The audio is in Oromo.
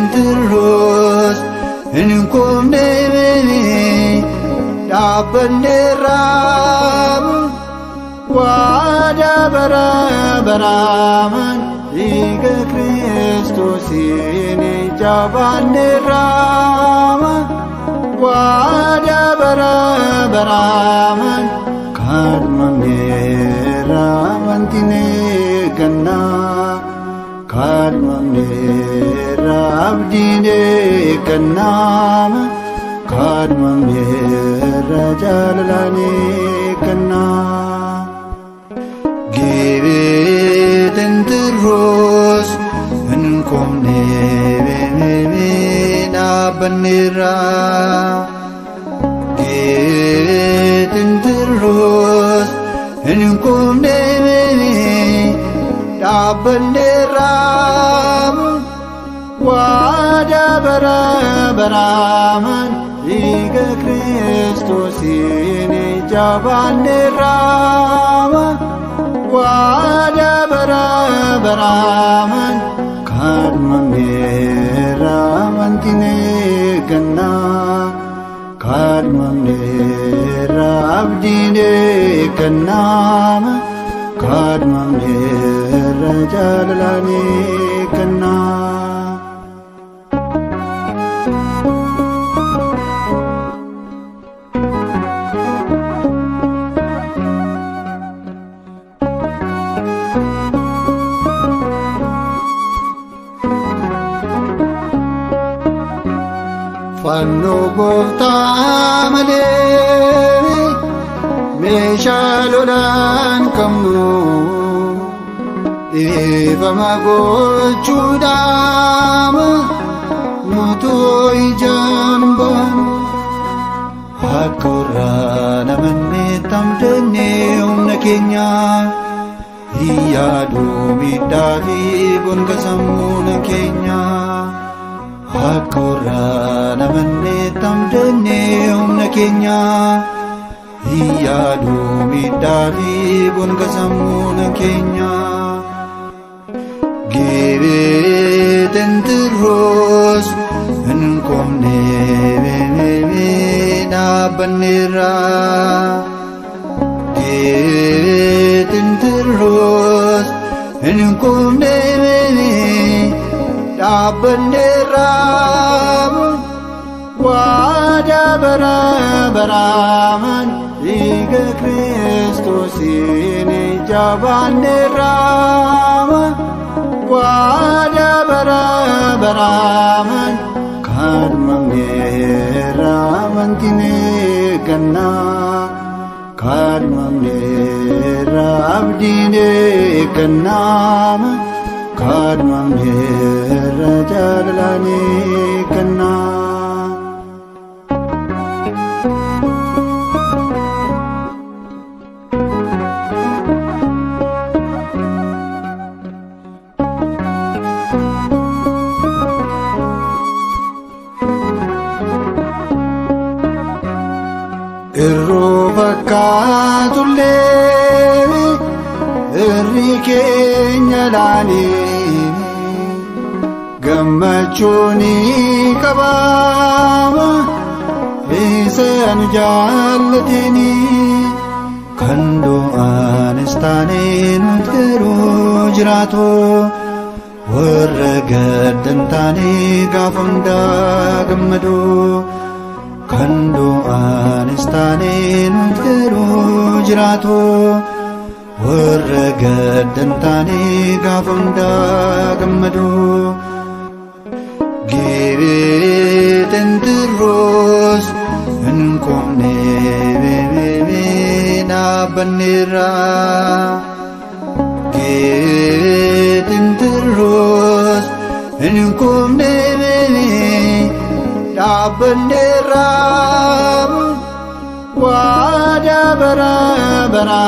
Geetintiroos hinkumneemee dhaabbanneerraa waadaa bara baraaman dhiiga Kiristoosiin jabaanneerraa waadaa bara baraaman kadhamneerraa amantinee gannaa kadhamneerraa abdiinee gannaa kadhamneerraa jaalalaanee gannaa. Geetintiroos hinkumneemee dhaabbanneerraa Geetintiroos hinkumneemee dhaabbanneerraa waadaa bara baraaman dhiiga Kiristoosiin jabaanneerraa waadaa bara baraaman kadhamneerraa amantinee gannaa kadhamneerraa abdiinee gannaa kadhamneerraa jaalalaanee gannaa. Fannoo gooftaa malee meeshaa lolaan qabnu dhiifama gochuudhaaf nutuu ijaan baanu akka warra namannee tamdannee humna keenya yaaduu miidhaa fi gonga sammuu keenya. Akka warra namannee tamdannee humna keenya yaaduu miidhaa fi gonga sammuu keenya. Geetintiroos hinkumneemee dhaabbanneerraa Geetintiroos hinkumneemee dhaabbanneerraa waadaa bara baraaman dhiiga Kiristoosiin jabaanneerraa waadaa bara baraaman kadhamneerraa amantinee gannaa kadhamneerraa abdiinee gannaa kadhamneerraa jaalalaanee gannaa. Irroo fakkaatullee irri keenya laalee gammachuun qabaama isaan jaallatini kan du'aanis taanee nuti garuu jiraatu warra gaddan taanee gaafa hundaa gammadu. Kan du'aanis taanee nuti garuu jiraatu warra gaddan taanee gaafa hundaa gammadu. Geetintiroos hinkumneemee dhaabbanneerraa Geetintiroos hinkumneemee dhaabbanneerraa waadaa bara bara.